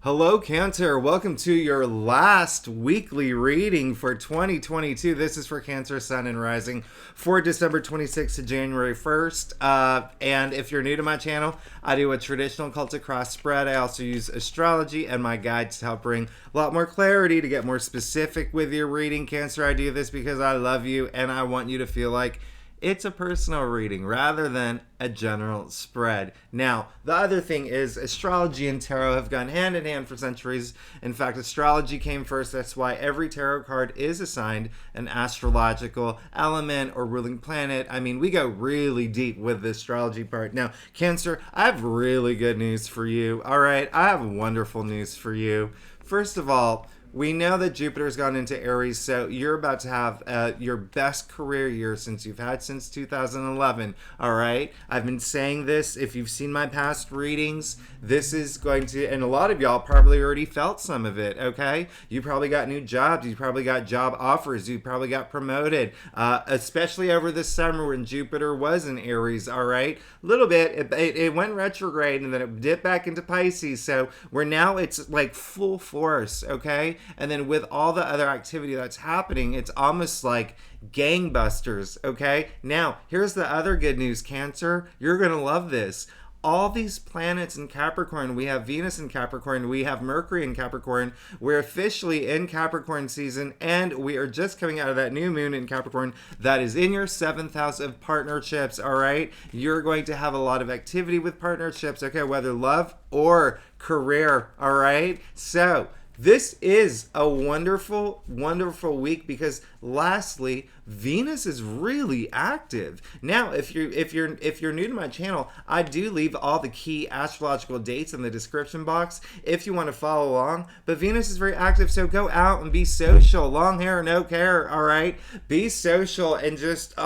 Hello, Cancer. Welcome to your last weekly reading for 2022. This is for Cancer, Sun, and Rising for December 26th to January 1st. And if you're new to my channel, I do a traditional Celtic cross spread. I also use astrology and my guides to help bring a lot more clarity to get more specific with your reading. Cancer, I do this because I love you and I want you to feel like it's a personal reading rather than a general spread. Now, the other thing is astrology and tarot have gone hand in hand for centuries. In fact, astrology came first. That's why every tarot card is assigned an astrological element or ruling planet. I mean, we go really deep with the astrology part. Now, Cancer, I have really good news for you. All right, I have wonderful news for you. First of all, we know that Jupiter's gone into Aries, so you're about to have your best career year since you've had since 2011, all right? I've been saying this. If you've seen my past readings, this is going to, and a lot of y'all probably already felt some of it, okay? You probably got new jobs. You probably got job offers. You probably got promoted, especially over the summer when Jupiter was in Aries, all right? A little bit. It went retrograde, and then it dipped back into Pisces, so we're now, it's like full force, okay? And then with all the other activity that's happening, it's almost like gangbusters, okay? Now, here's the other good news, Cancer. You're going to love this. All these planets in Capricorn, we have Venus in Capricorn, we have Mercury in Capricorn, we're officially in Capricorn season, and we are just coming out of that new moon in Capricorn that is in your 7th house of partnerships, all right? You're going to have a lot of activity with partnerships, okay, whether love or career, all right? So, this is a wonderful, wonderful week because lastly, Venus is really active. Now, if you're new to my channel, I do leave all the key astrological dates in the description box if you want to follow along. But Venus is very active, so go out and be social. Long hair, no care, all right? Be social and just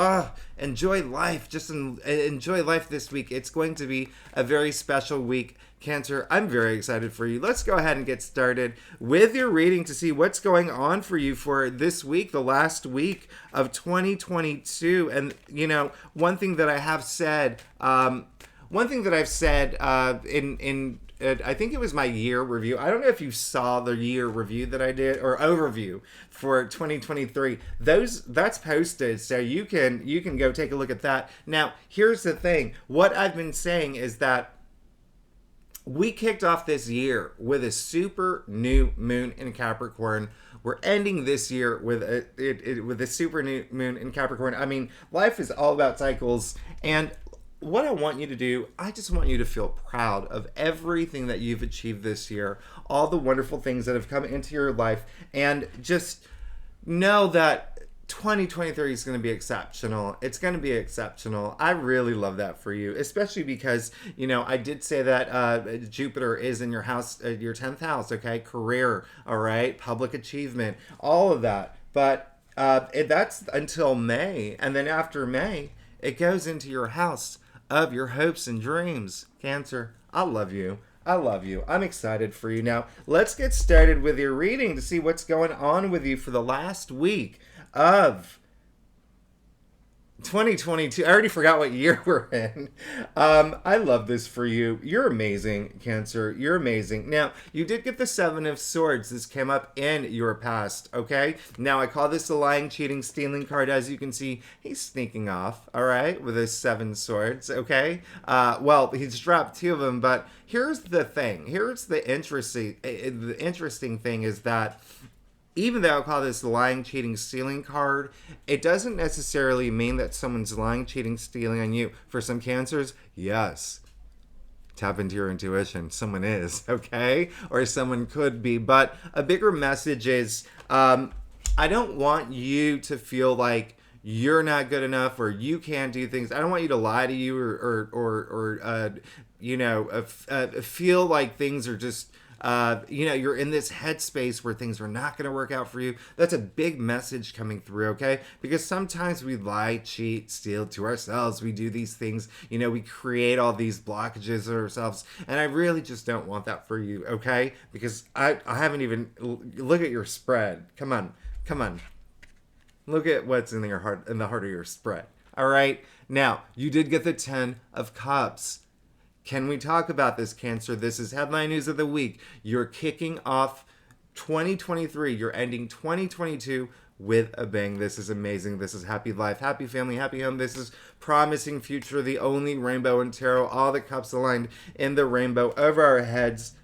enjoy life. Just enjoy life this week. It's going to be a very special week. Cancer, I'm very excited for you. Let's go ahead and get started with your reading to see what's going on for you for this week, the last week of 2022. And, you know, one thing that I have said, in I think it was my year review. I don't know if you saw the year review that I did or overview for 2023. That's posted, so you can go take a look at that. Now, here's the thing. What I've been saying is that we kicked off this year with a super new moon in Capricorn. We're ending this year with a super new moon in Capricorn. I mean, life is all about cycles, and what I want you to do, I just want you to feel proud of everything that you've achieved this year, all the wonderful things that have come into your life, and just know that 2023 is going to be exceptional. It's going to be exceptional. I really love that for you, especially because, you know, I did say that Jupiter is in your house, your 10th house, okay? Career, all right? Public achievement, all of that. But that's until May. And then after May, it goes into your house of your hopes and dreams. Cancer, I love you. I love you. I'm excited for you. Now, let's get started with your reading to see what's going on with you for the last week of 2022. I already forgot what year we're in. I love this for you. You're amazing, Cancer. You're amazing. Now, you did get the 7 of Swords. This came up in your past, okay? Now, I call this the lying, cheating, stealing card. As you can see, he's sneaking off, all right, with his 7 swords, okay? Well, he's dropped 2 of them, but here's the thing. Here's the interesting thing is that even though I call this the lying, cheating, stealing card, it doesn't necessarily mean that someone's lying, cheating, stealing on you. For some Cancers, yes. Tap into your intuition. Someone is, okay? Or someone could be. But a bigger message is, I don't want you to feel like you're not good enough or you can't do things. I don't want you to lie to you or feel like things are just you're in this headspace where things are not going to work out for you. That's a big message coming through, okay? Because sometimes we lie, cheat, steal to ourselves. We do these things, we create all these blockages ourselves. And I really just don't want that for you, okay? Because I haven't even, look at your spread. Come on. Look at what's in the heart of your spread. All right? Now, you did get the 10 of Cups. Can we talk about this, Cancer? This is headline news of the week. You're kicking off 2023. You're ending 2022 with a bang. This is amazing. This is happy life, happy family, happy home. This is promising future, the only rainbow in tarot. All the cups aligned in the rainbow over our heads.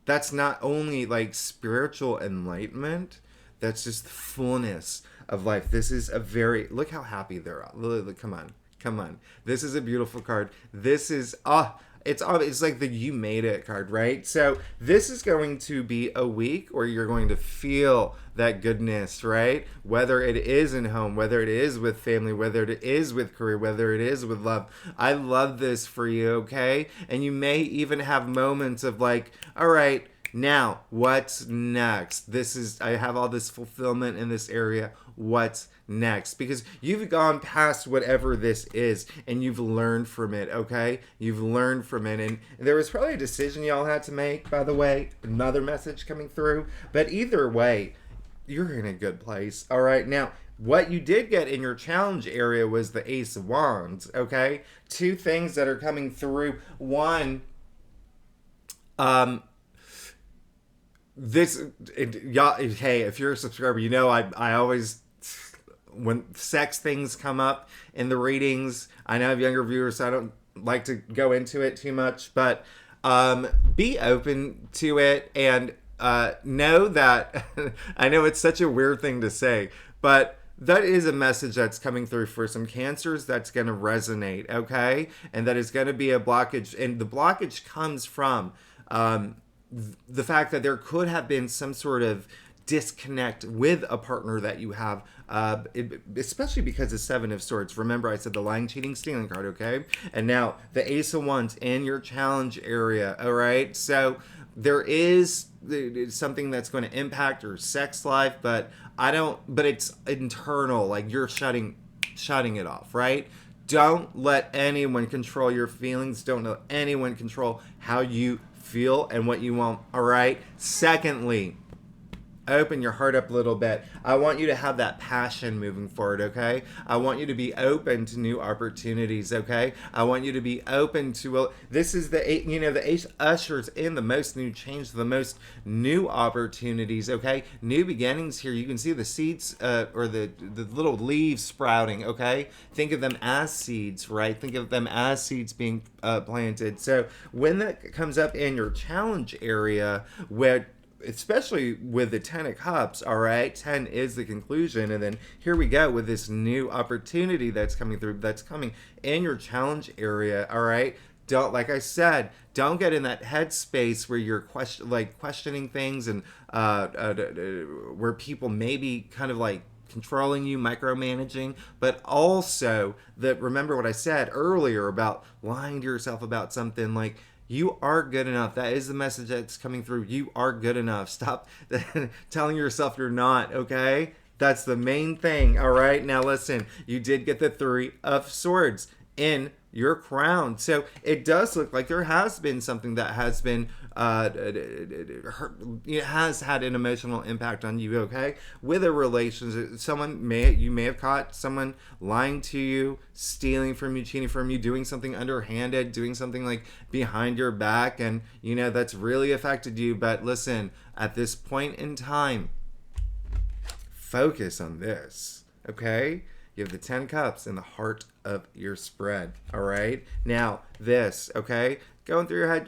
That's not only like spiritual enlightenment, that's just the fullness of life. This is a very, look how happy they're all. Look, come on. Come on. This is a beautiful card. This is, it's like the you made it card, right? So this is going to be a week where you're going to feel that goodness, right? Whether it is in home, whether it is with family, whether it is with career, whether it is with love. I love this for you, okay? And you may even have moments of like, all right, now what's next? I have all this fulfillment in this area. What's next? Because you've gone past whatever this is and you've learned from it, okay? You've learned from it. And there was probably a decision y'all had to make, by the way. Another message coming through. But either way, you're in a good place, all right? Now, what you did get in your challenge area was the Ace of Wands, okay? Two things that are coming through. One, y'all, hey, if you're a subscriber, you know I always, when sex things come up in the readings, I know I have younger viewers, so I don't like to go into it too much, but be open to it and know that, I know it's such a weird thing to say, but that is a message that's coming through for some Cancers that's going to resonate, okay? And that is going to be a blockage, and the blockage comes from the fact that there could have been some sort of disconnect with a partner that you have, especially because the Seven of Swords. Remember, I said the lying, cheating, stealing card, okay? And now the Ace of Wands in your challenge area, all right? So there is something that's going to impact your sex life, but it's internal, like you're shutting it off, right? Don't let anyone control your feelings. Don't let anyone control how you feel and what you want, all right? Secondly, open your heart up a little bit. I want you to have that passion moving forward, okay? I want you to be open to new opportunities, okay? I want you to be open to, well, this is the Ace ushers in the most new change, the most new opportunities, okay? New beginnings here. You can see the seeds or the little leaves sprouting, okay? Think of them as seeds, right? Think of them as seeds being planted. So when that comes up in your challenge area, where especially with the 10 of Cups, all right? 10 is the conclusion. And then here we go with this new opportunity that's coming through, that's coming in your challenge area, all right? Don't, like I said, don't get in that headspace where you're questioning things and where people may be kind of like controlling you, micromanaging, but also remember what I said earlier about lying to yourself about something. Like, you are good enough. That is the message that's coming through. You are good enough. Stop telling yourself you're not, okay? That's the main thing, all right? Now listen, you did get the Three of Swords in your crown. So it does look like there has been something that has been it has had an emotional impact on you, okay? With a relationship, you may have caught someone lying to you, stealing from you, cheating from you, doing something underhanded, doing something like behind your back, and that's really affected you. But listen, at this point in time, focus on this, okay? You have the 10 cups in the heart of your spread, all right? Now, this, okay? Going through your head,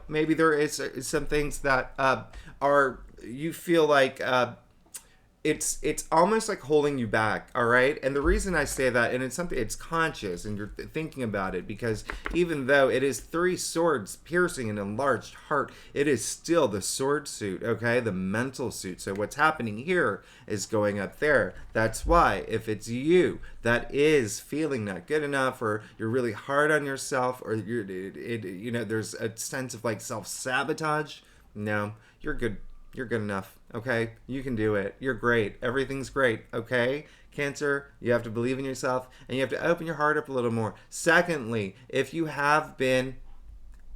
maybe there is some things that you feel like it's almost like holding you back, all right? And the reason I say that, and it's conscious, and you're thinking about it, because even though it is 3 swords piercing an enlarged heart, it is still the sword suit, okay? The mental suit. So what's happening here is going up there. That's why, if it's you that is feeling not good enough, or you're really hard on yourself, or there's a sense of like self-sabotage, no, you're good. You're good enough, okay? You can do it. You're great. Everything's great, okay? Cancer, you have to believe in yourself, and you have to open your heart up a little more. Secondly, if you have been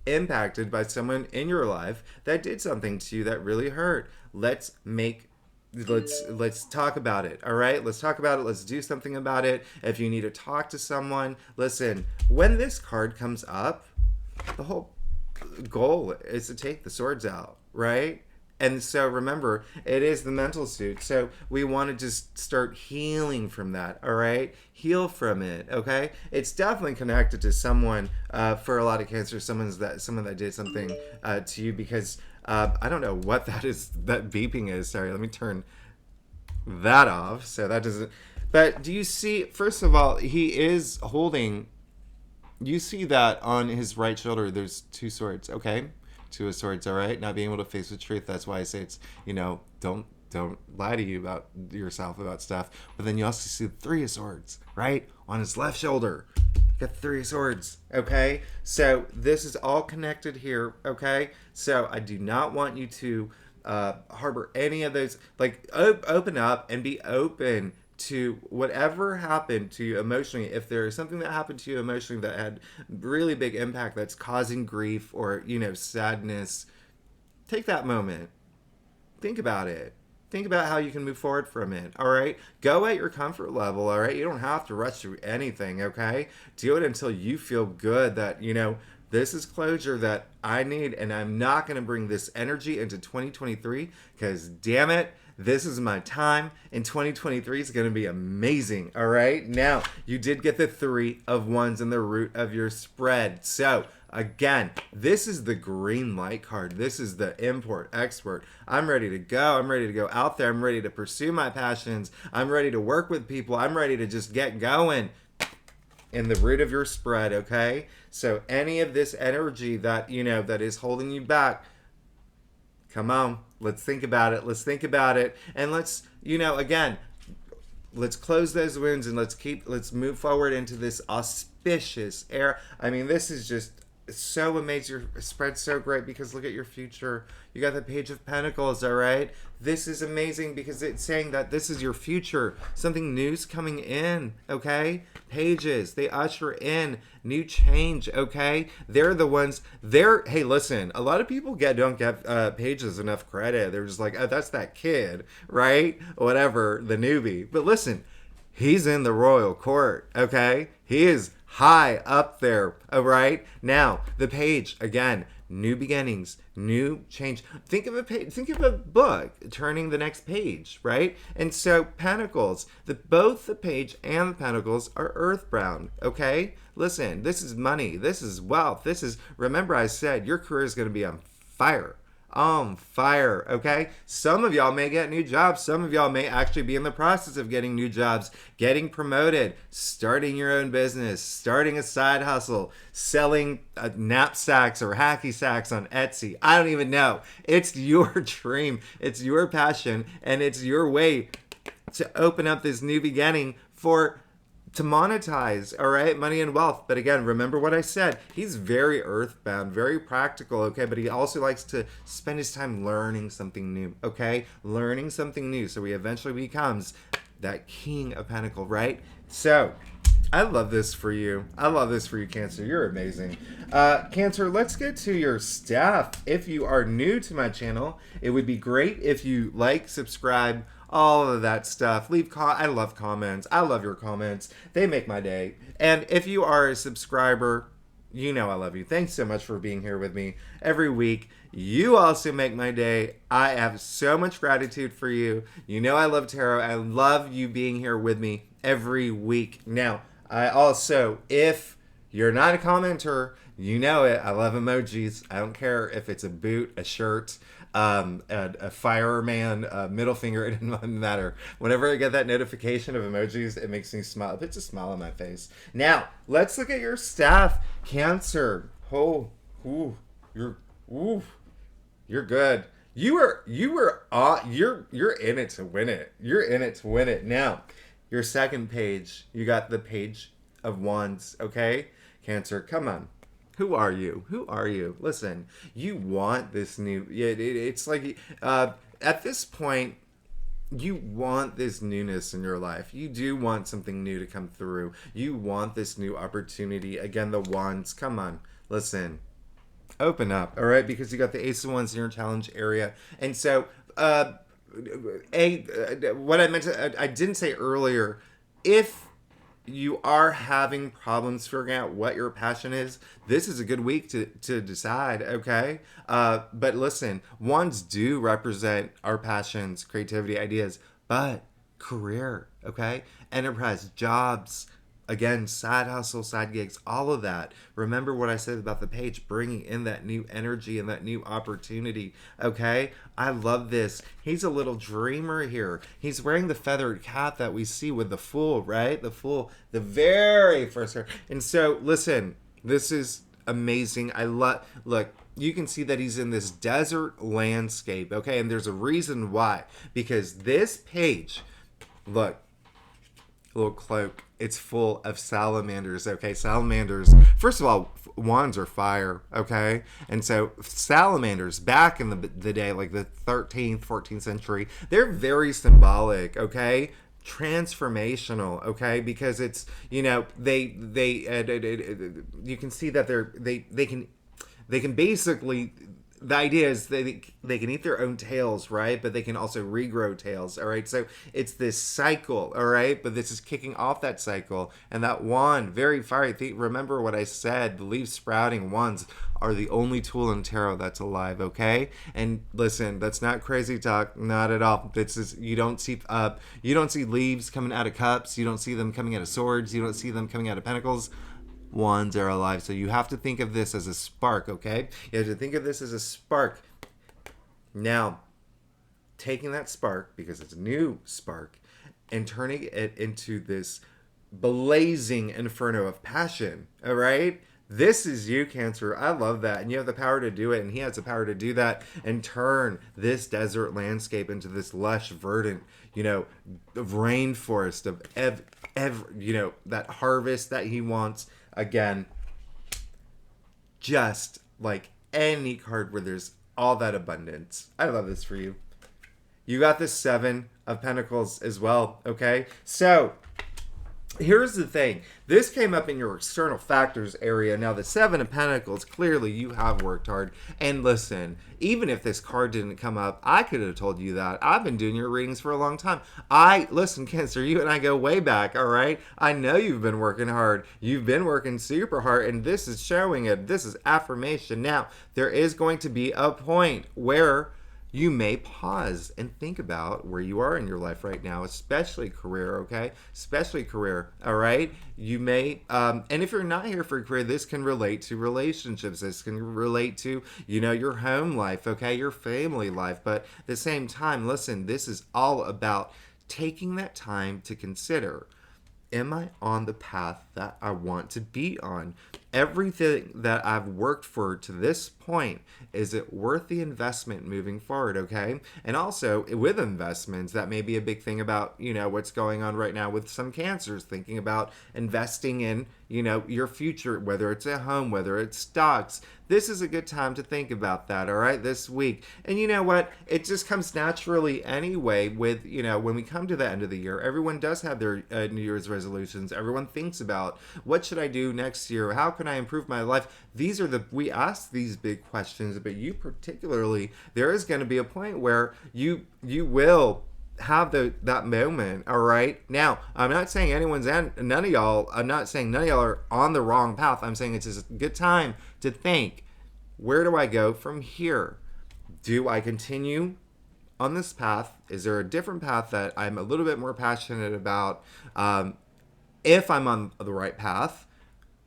impacted by someone in your life that did something to you that really hurt, let's make let's talk about it. All right, let's talk about it. Let's do something about it. If you need to talk to someone, listen, when this card comes up, the whole goal is to take the swords out, right? And so remember, it is the mental suit. So we want to just start healing from that, all right? Heal from it, okay? It's definitely connected to someone, for a lot of Cancer, someone that did something to you, because I don't know what that is, that beeping is. Sorry, let me turn that off. So that doesn't, but do you see, first of all, he is holding, you see that on his right shoulder, there's two swords, okay? Two of swords, all right? Not being able to face the truth. That's why I say it's, don't lie to you about yourself about stuff. But then you also see the three of swords, right? On his left shoulder. Got the three of swords, okay? So this is all connected here, okay? So I do not want you to harbor any of those. Like, open up and be open to whatever happened to you emotionally. If there is something that happened to you emotionally that had really big impact, that's causing grief or sadness, take that moment, think about it, think about how you can move forward from it. All right, go at your comfort level. All right, you don't have to rush through anything. Okay, do it until you feel good that this is closure that I need, and I'm not going to bring this energy into 2023, because damn it, this is my time, and 2023 is going to be amazing. All right, now you did get the 3 of Wands in the root of your spread. So again, this is the green light card. This is the import export. I'm ready to go. I'm ready to go out there. I'm ready to pursue my passions. I'm ready to work with people. I'm ready to just get going. In the root of your spread, okay? So any of this energy that, that is holding you back, come on, let's think about it. Let's think about it. And let's, again, let's close those wounds and let's move forward into this auspicious era. I mean, this is just so amazing. Your spread's so great because look at your future. You got the Page of Pentacles, all right? This is amazing because it's saying that this is your future. Something new's coming in, okay? Pages, they usher in new change, okay? They're the ones, hey, listen, a lot of people don't give Pages enough credit. They're just like, oh, that's that kid, right? Whatever, the newbie. But listen, he's in the royal court, okay? He is high up there, all right? Now, the Page, again, new beginnings, new change. Think of a book turning the next page, right? And so Pentacles, both the Page and the Pentacles are earthbound, okay? Listen, this is money, this is wealth, remember I said your career is going to be on fire. On fire, okay? Some of y'all may get new jobs. Some of y'all may actually be in the process of getting new jobs, getting promoted, starting your own business, starting a side hustle, selling knapsacks or hacky sacks on Etsy. I don't even know. It's your dream. It's your passion. And it's your way to open up this new beginning to monetize, all right, money and wealth. But again, remember what I said. He's very earthbound, very practical, okay? But he also likes to spend his time learning something new, okay? Learning something new. So he eventually becomes that King of Pentacles, right? So I love this for you. I love this for you, Cancer. You're amazing. Cancer, let's get to your staff. If you are new to my channel, it would be great if you like, subscribe, all of that stuff. I love comments. I love your comments. They make my day. And if you are a subscriber, I love you. Thanks so much for being here with me every week. You also make my day. I have so much gratitude for you. I love tarot. I love you being here with me every week. Now, I also, if you're not a commenter, you know it. I love emojis. I don't care if it's a boot, a shirt, a fireman, a middle finger. It doesn't matter. Whenever I get that notification of emojis, it makes me smile. It puts a smile on my face. Now, let's look at your staff, Cancer. You're good. You're in it to win it. You're in it to win it. Now, your second page, you got the Page of Wands, okay? Cancer, come on. Who are you? Who are you? Listen, you want this new... it's like, at this point, you want this newness in your life. You do want something new to come through. You want this new opportunity. Again, the Wands, come on. Listen, open up, all right? Because you got the Ace of Wands in your challenge area. And so, what I meant to, I didn't say earlier, if you are having problems figuring out what your passion is, this is a good week to decide, okay? But listen, wands do represent our passions, creativity, ideas, but career, okay? Enterprise, jobs, again, side hustle, side gigs, all of that. Remember what I said about the page, bringing in that new energy and that new opportunity, okay? I love this. He's a little dreamer here. He's wearing the feathered cap that we see with the Fool, right? The Fool, the very first card. And so, listen, this is amazing. Look, you can see that he's in this desert landscape, okay? And there's a reason why. Because this page, look, little cloak, it's full of salamanders, okay? Salamanders, first of all, wands are fire, okay? And so salamanders back in the day, like the 13th, 14th century, they're very symbolic, okay? Transformational, okay? Because it's, you know, you can see that they can basically, the idea is they can eat their own tails, right? But they can also regrow tails, all right? So it's this cycle, all right? But this is kicking off that cycle. And that wand, very fiery. Remember what I said, the leaves sprouting wands are the only tool in tarot that's alive, okay? And listen, that's not crazy talk, not at all. This is, you don't see leaves coming out of cups, you don't see them coming out of swords, you don't see them coming out of pentacles. Wands are alive. So you have to think of this as a spark, okay? You have to think of this as a spark. Now, taking that spark, because it's a new spark, and turning it into this blazing inferno of passion, all right? This is you, Cancer. I love that. And you have the power to do it, and he has the power to do that and turn this desert landscape into this lush, verdant, you know, rainforest of that harvest that he wants. Again, just like any card where there's all that abundance. I love this for you. You got the Seven of Pentacles as well, okay? So, here's the thing. This came up in your external factors area. Now, the Seven of Pentacles, clearly you have worked hard. And listen, even if this card didn't come up, I could have told you that. I've been doing your readings for a long time. Listen, Cancer, you and I go way back, all right? I know you've been working hard. You've been working super hard, and this is showing it. This is affirmation. Now, there is going to be a point where you may pause and think about where you are in your life right now, especially career, okay? Especially career, all right? You may, and if you're not here for career, this can relate to relationships. This can relate to, you know, your home life, okay? Your family life. But at the same time, listen, this is all about taking that time to consider, am I on the path that I want to be on? Everything that I've worked for to this point, is it worth the investment moving forward, okay? And also, with investments, that may be a big thing about, you know, what's going on right now with some Cancers, thinking about investing in, you know, your future, whether it's a home, whether it's stocks. This is a good time to think about that, all right, this week. And you know what? It just comes naturally anyway with, you know, when we come to the end of the year, everyone does have their New Year's resolutions. Everyone thinks about, what should I do next year? How can I improve my life? We ask these big questions, but you particularly, there is going to be a point where you will have that moment, all right? Now, I'm not saying none of y'all are on the wrong path. I'm saying it's just a good time to think, where do I go from here? Do I continue on this path? Is there a different path that I'm a little bit more passionate about? If I'm on the right path,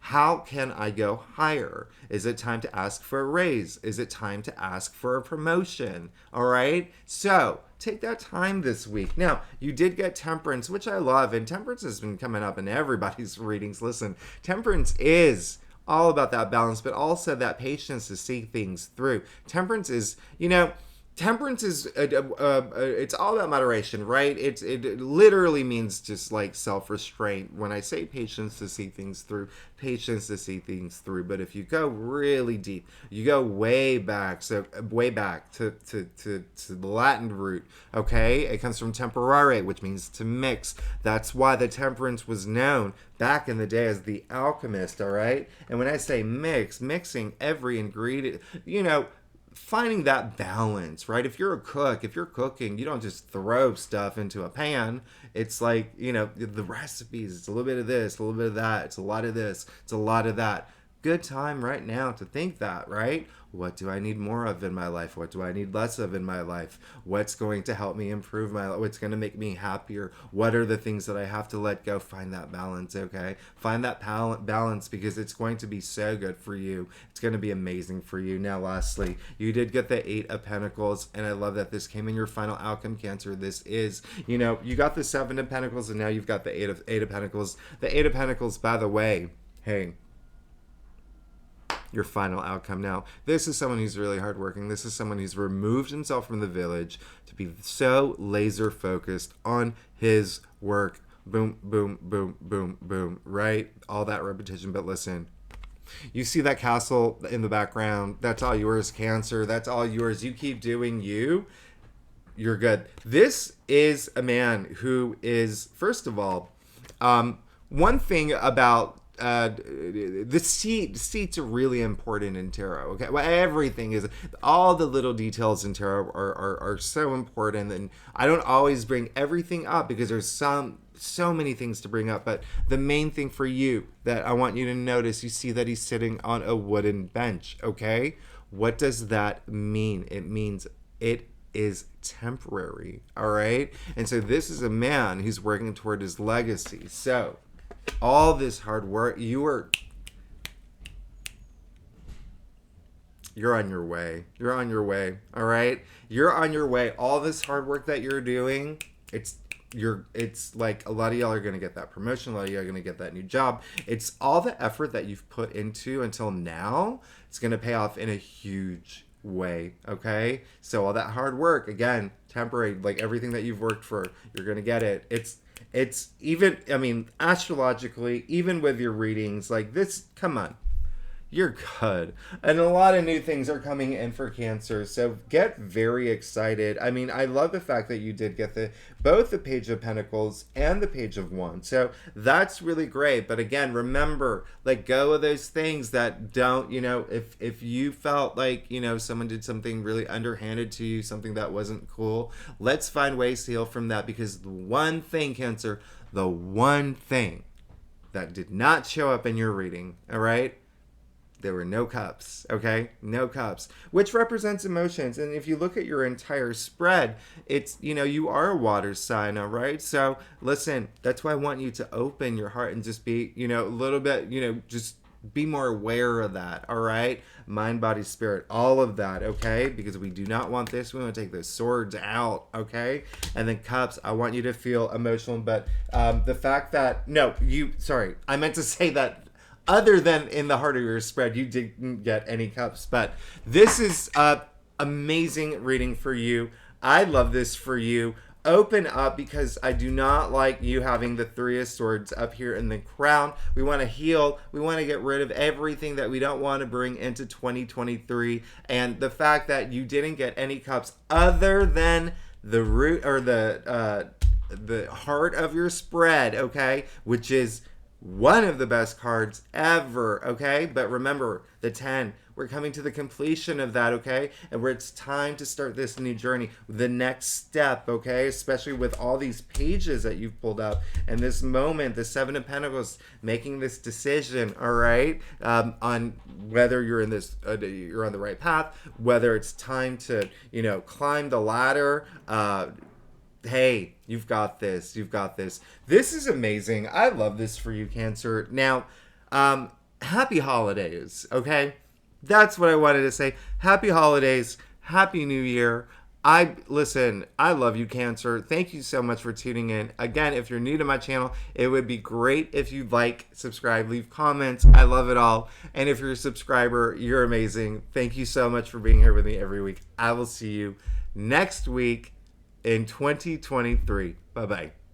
how can I go higher? Is it time to ask for a raise? Is it time to ask for a promotion? All right? So, take that time this week. Now, you did get Temperance, which I love, and Temperance has been coming up in everybody's readings. Listen, Temperance is all about that balance, but also that patience to see things through. Temperance is, you know, Temperance is, it's all about moderation, right? It literally means just like self-restraint. When I say patience to see things through, patience to see things through. But if you go really deep, you go way back, so way back to the Latin root, okay? It comes from temperare, which means to mix. That's why the Temperance was known back in the day as the alchemist, all right? And when I say mixing every ingredient, you know, finding that balance, right? If you're a cook, if you're cooking, you don't just throw stuff into a pan. It's like, the recipes, it's a little bit of this, a little bit of that, it's a lot of this, it's a lot of that. Good time right now to think that, right? What do I need more of in my life? What do I need less of in my life? What's going to help me improve my life? What's going to make me happier? What are the things that I have to let go? Find that balance, okay? Find that balance, because it's going to be so good for you. It's going to be amazing for you. Now, lastly, you did get the Eight of Pentacles, and I love that this came in your final outcome, Cancer. This is, you got the Seven of Pentacles, and now you've got the Eight of Pentacles. The Eight of Pentacles, by the way, hey, your final outcome. Now, this is someone who's really hardworking. This is someone who's removed himself from the village to be so laser focused on his work. Boom, boom, boom, boom, boom, right? All that repetition. But listen, you see that castle in the background? That's all yours, Cancer. That's all yours. You keep doing you. You're good. This is a man who is, first of all, one thing about the seats are really important in tarot. Okay, well, everything is, all the little details in tarot are so important, and I don't always bring everything up because there's so many things to bring up. But the main thing for you that I want you to notice, you see that he's sitting on a wooden bench. Okay, what does that mean? It means it is temporary. All right, and so this is a man who's working toward his legacy. So all this hard work, you're on your way. You're on your way. All right, you're on your way. All this hard work that you're doing, it's like a lot of y'all are going to get that promotion. A lot of y'all are going to get that new job. It's all the effort that you've put into until now. It's going to pay off in a huge way. Okay, so all that hard work, again, temporary, like everything that you've worked for, you're going to get it. It's even, astrologically, even with your readings, like this, come on, you're good. And a lot of new things are coming in for Cancer, so get very excited. I love the fact that you did get both the Page of Pentacles and the Page of Wands, so that's really great. But again, remember, let go of those things that don't, if you felt like, someone did something really underhanded to you, something that wasn't cool, let's find ways to heal from that. Because the one thing, Cancer, the one thing that did not show up in your reading, all right, there were no cups, okay? No cups, which represents emotions. And if you look at your entire spread, it's, you are a water sign, all right? So listen, that's why I want you to open your heart and just be, a little bit, just be more aware of that, all right? Mind, body, spirit, all of that, okay? Because we do not want this. We want to take those swords out, okay? And then cups, I want you to feel emotional. But the fact that, I meant to say that other than in the heart of your spread, you didn't get any cups. But this is an amazing reading for you. I love this for you. Open up, because I do not like you having the Three of Swords up here in the crown. We want to heal. We want to get rid of everything that we don't want to bring into 2023. And the fact that you didn't get any cups other than the root or the heart of your spread, okay, which is one of the best cards ever, okay? But remember, the 10, we're coming to the completion of that, okay? And where it's time to start this new journey, the next step, okay? Especially with all these pages that you've pulled up, and this moment, the Seven of Pentacles, making this decision, all right? On whether you're in this, you're on the right path, whether it's time to, climb the ladder. Hey, you've got this. You've got this. This is amazing. I love this for you, Cancer. Now, happy holidays, okay? That's what I wanted to say. Happy holidays. Happy New Year. I love you, Cancer. Thank you so much for tuning in. Again, if you're new to my channel, it would be great if you'd like, subscribe, leave comments. I love it all. And if you're a subscriber, you're amazing. Thank you so much for being here with me every week. I will see you next week in 2023. Bye-bye.